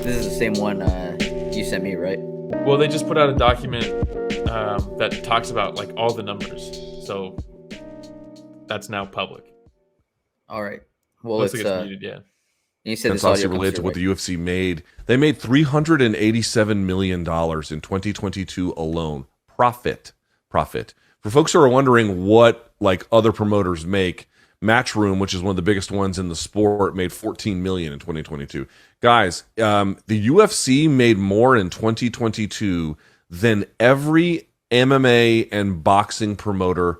This is the same one you sent me, right? Well, they just put out a document that talks about like all the numbers, so that's now public. All right. Well, Looks it's like it's muted. Yeah. you said That's this audio obviously comes related to through, what right? the UFC made. They made $387 million in 2022 alone. Profit. For folks who are wondering what like other promoters make, Matchroom, which is one of the biggest ones in the sport, made 14 million in 2022. Guys, the UFC made more in 2022 than every MMA and boxing promoter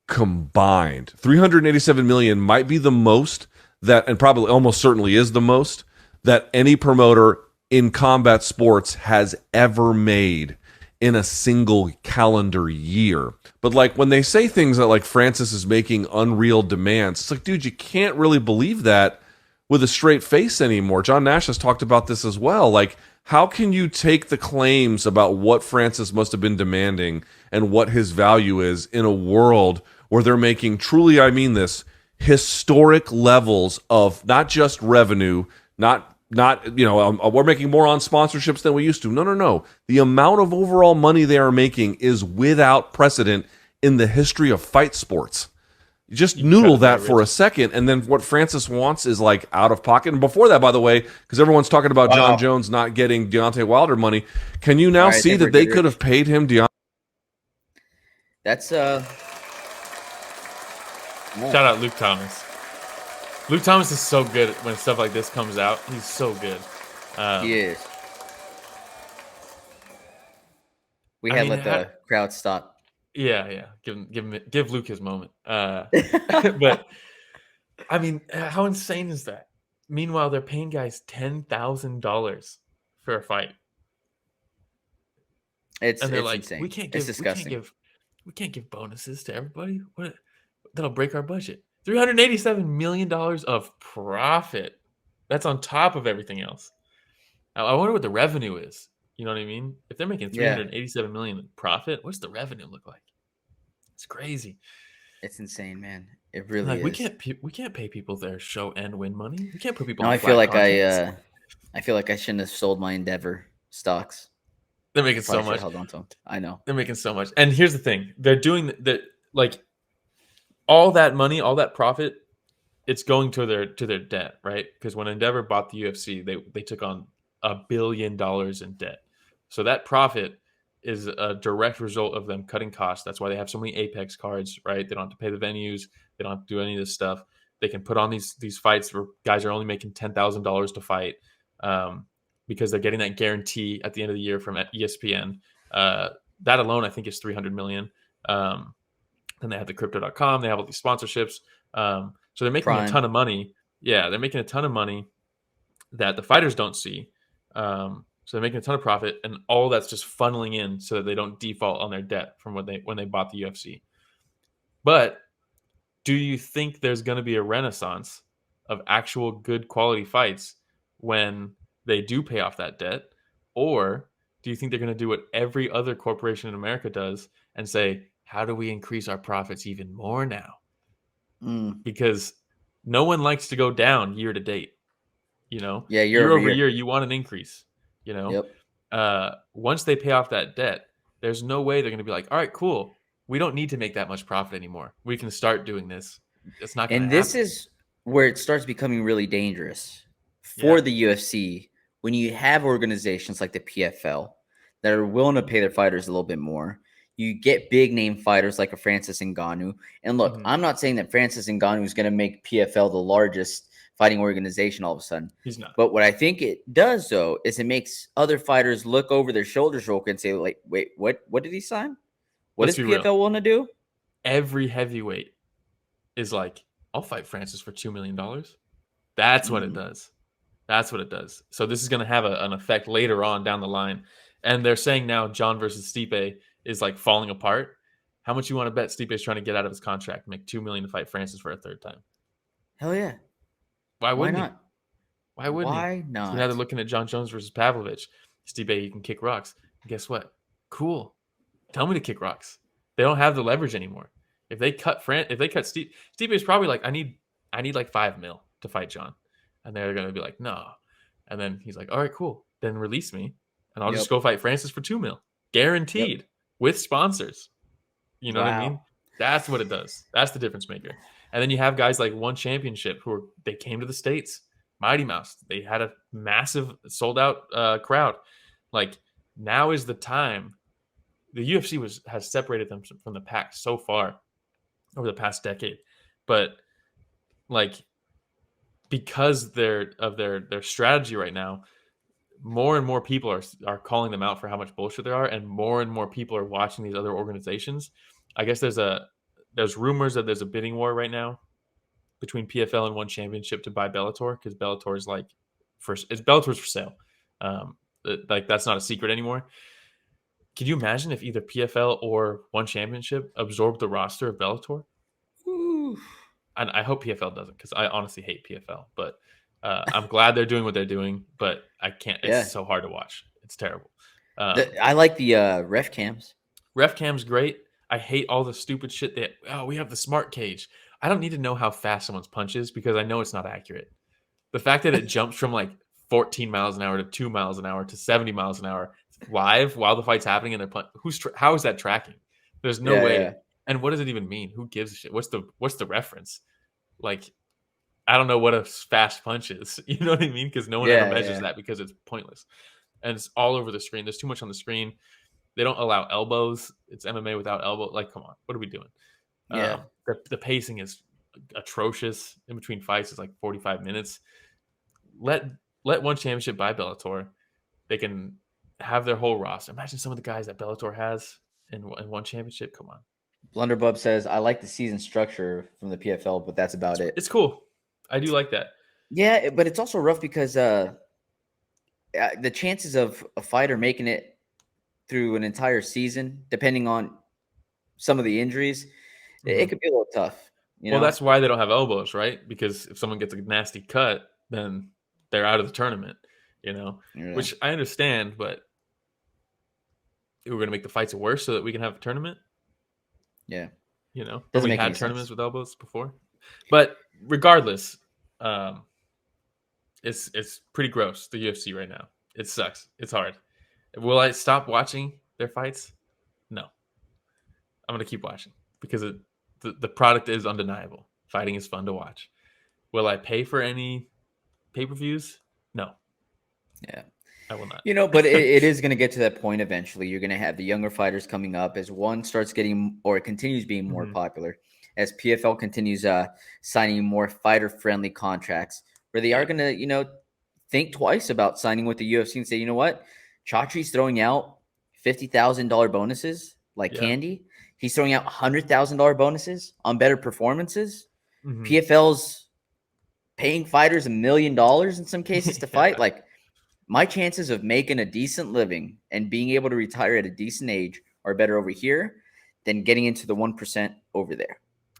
combined. 387 million might be the most that, and probably almost certainly is the most that any promoter in combat sports has ever made in a single calendar year. But like when they say things that like Francis is making unreal demands, it's like, dude, you can't really believe that with a straight face anymore. John Nash has talked about this as well. Like, how can you take the claims about what Francis must have been demanding and what his value is in a world where they're making, truly, I mean this, historic levels of not just revenue, not we're making more on sponsorships than we used to. No. The amount of overall money they are making is without precedent in the history of fight sports. You just noodle that for a second, and then what Francis wants is like out of pocket. And before that, by the way, because everyone's talking about John Jones not getting Deontay Wilder money, can you now see that they could have paid him Deontay? That's Shout out Luke Thomas. Luke Thomas is so good when stuff like this comes out. He's so good. He is. We had let the crowd stop. Yeah. Give Luke his moment. But I mean, how insane is that? Meanwhile, they're paying guys $10,000 for a fight. It's like, insane. It's disgusting. We can't give bonuses to everybody. That'll break our budget. $387 million of profit. That's on top of everything else. I wonder what the revenue is. You know what I mean? If they're making $387 million in profit, what's the revenue look like? It's crazy. It's insane, man. It really is. We can't pay people their show and win money. We can't put people. No, I feel like I feel like I shouldn't have sold my Endeavor stocks. They're making so much. Held on to them. I know they're making so much. And here's the thing: they're doing that. Like all that money, all that profit, it's going to their debt, right? Because when Endeavor bought the UFC, they took on $1 billion in debt. So that profit is a direct result of them cutting costs. That's why they have so many Apex cards, right? They don't have to pay the venues. They don't have to do any of this stuff. They can put on these fights where guys are only making $10,000 to fight because they're getting that guarantee at the end of the year from ESPN. That alone, I think, is $300 million. Then they have the Crypto.com. They have all these sponsorships. So they're making a ton of money. Yeah, they're making a ton of money that the fighters don't see. So they're making a ton of profit, and all that's just funneling in so that they don't default on their debt from when they bought the UFC. But do you think there's going to be a renaissance of actual good quality fights when they do pay off that debt? Or do you think they're going to do what every other corporation in America does and say, how do we increase our profits even more now? Because no one likes to go down year to date. You know, year over year, you want an increase. You know, once they pay off that debt, there's no way they're going to be like, all right, cool. We don't need to make that much profit anymore. We can start doing this. It's not going to happen. And this is where it starts becoming really dangerous for the UFC when you have organizations like the PFL that are willing to pay their fighters a little bit more. You get big name fighters like a Francis Ngannou. And look, I'm not saying that Francis Ngannou is going to make PFL the largest fighting organization all of a sudden. He's not. But what I think it does, though, is it makes other fighters look over their shoulders real quick and say, like, wait, what did he sign? What is PFL willing to do? Every heavyweight is like, I'll fight Francis for $2 million. That's what it does. That's what it does. So this is going to have an effect later on down the line. And they're saying now John versus Stipe is like falling apart. How much you want to bet Stipe is trying to get out of his contract, make $2 million to fight Francis for a third time? Hell yeah. Why wouldn't not? he? Why wouldn't he? Why not? So now they're looking at John Jones versus Pavlovich. Stipe, he can kick rocks. And guess what? Cool. Tell me to kick rocks. They don't have the leverage anymore. If they cut Stipe is probably like, I need like $5 million to fight John. And they're going to be like, no, And then he's like, all right, cool. Then release me. And I'll Yep. just go fight Francis for $2 million. Guaranteed with sponsors. You know what I mean? That's what it does. That's the difference maker. And then you have guys like One Championship they came to the States. Mighty Mouse. They had a massive sold out crowd. Like, now is the time. The UFC has separated them from the pack so far over the past decade. But like, because of their strategy right now, more and more people are calling them out for how much bullshit there are, and more people are watching these other organizations. I guess there's rumors that there's a bidding war right now between PFL and One Championship to buy Bellator, because Bellator's Bellator's for sale. Like, that's not a secret anymore. Can you imagine if either PFL or One Championship absorbed the roster of Bellator? Ooh. And I hope PFL doesn't, because I honestly hate PFL. But I'm glad they're doing what they're doing. But I can't. It's so hard to watch. It's terrible. I like the ref cams. Ref cam's great. I hate all the stupid shit we have the smart cage. I don't need to know how fast someone's punch is, because I know it's not accurate. The fact that it jumps from like 14 miles an hour to 2 miles an hour to 70 miles an hour live while the fight's happening, and they're how is that tracking? There's no way. Yeah. And what does it even mean? Who gives a shit? What's the reference? Like, I don't know what a fast punch is. You know what I mean? Because no one ever measures that, because it's pointless. And it's all over the screen. There's too much on the screen. They don't allow elbows. It's MMA without elbow. Like, come on. What are we doing? Yeah. The pacing is atrocious. In between fights, it's like 45 minutes. Let One Championship buy Bellator. They can have their whole roster. Imagine some of the guys that Bellator has in One Championship. Come on. Blunderbub says, I like the season structure from the PFL, but that's about it. It's cool. I do like that. Yeah, but it's also rough because the chances of a fighter making it through an entire season, depending on some of the injuries, it could be a little tough. Well, that's why they don't have elbows, right? Because if someone gets a nasty cut, then they're out of the tournament, which I understand, but we're going to make the fights worse so that we can have a tournament. Yeah. We had tournaments with elbows before. But regardless, it's pretty gross, the UFC right now. It sucks. It's hard. Will I stop watching their fights? No. I'm going to keep watching, because the product is undeniable. Fighting is fun to watch. Will I pay for any pay-per-views? No. Yeah. I will not. But it is going to get to that point eventually. You're going to have the younger fighters coming up as one starts getting, or it continues being more popular, as PFL continues signing more fighter-friendly contracts, where they are going to, think twice about signing with the UFC and say, you know what? Chatri's throwing out $50,000 bonuses like candy. He's throwing out $100,000 bonuses on better performances. PFL's paying fighters $1 million in some cases to fight. Like, my chances of making a decent living and being able to retire at a decent age are better over here than getting into the 1% over there.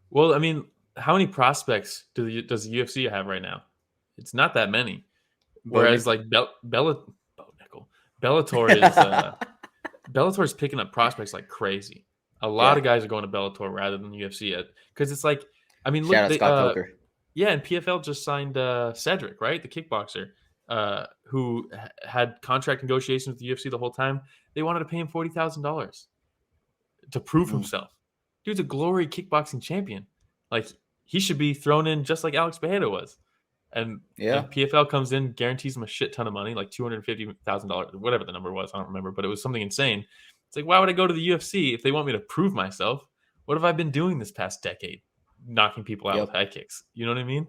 Well, I mean, how many prospects does the UFC have right now? It's not that many. Whereas like Bellator is picking up prospects like crazy. A lot of guys are going to Bellator rather than UFC, because it's like, I mean, look, Scott Coker. Yeah, and PFL just signed Cedric, right, the kickboxer, who had contract negotiations with the UFC the whole time. They wanted to pay him $40,000 to prove himself. Dude's a glory kickboxing champion. Like, he should be thrown in just like Alex Bejeda was. And PFL comes in, guarantees him a shit ton of money, like $250,000, whatever the number was. I don't remember, but it was something insane. It's like, why would I go to the UFC if they want me to prove myself? What have I been doing this past decade? Knocking people out with high kicks. You know what I mean?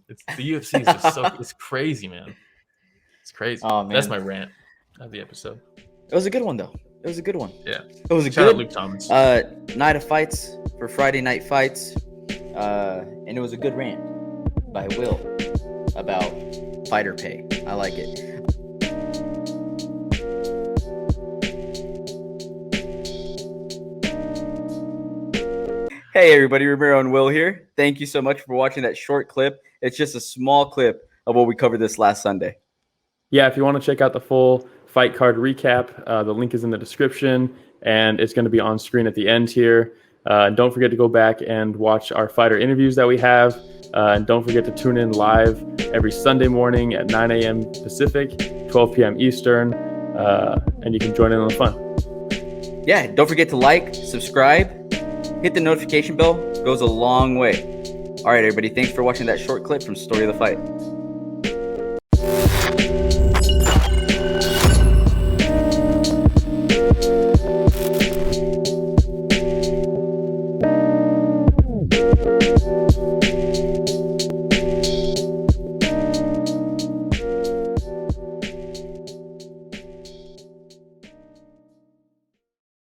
The UFC is just it's crazy, man. It's crazy. Oh, man. That's my rant of the episode. It was a good one, though. It was a good one. Yeah. It was a Shout good out Luke Thomas. Night of fights for Friday night fights. And it was a good rant by Will about fighter pay. I like it. Hey everybody, Romero and Will here. Thank you so much for watching that short clip. It's just a small clip of what we covered this last Sunday. Yeah, if you want to check out the full fight card recap, the link is in the description, and it's going to be on screen at the end here. And don't forget to go back and watch our fighter interviews that we have. And don't forget to tune in live every Sunday morning at 9 a.m. Pacific, 12 p.m. Eastern, and you can join in on the fun. Yeah, don't forget to like, subscribe, hit the notification bell. It goes a long way. All right, everybody, thanks for watching that short clip from Story of the Fight.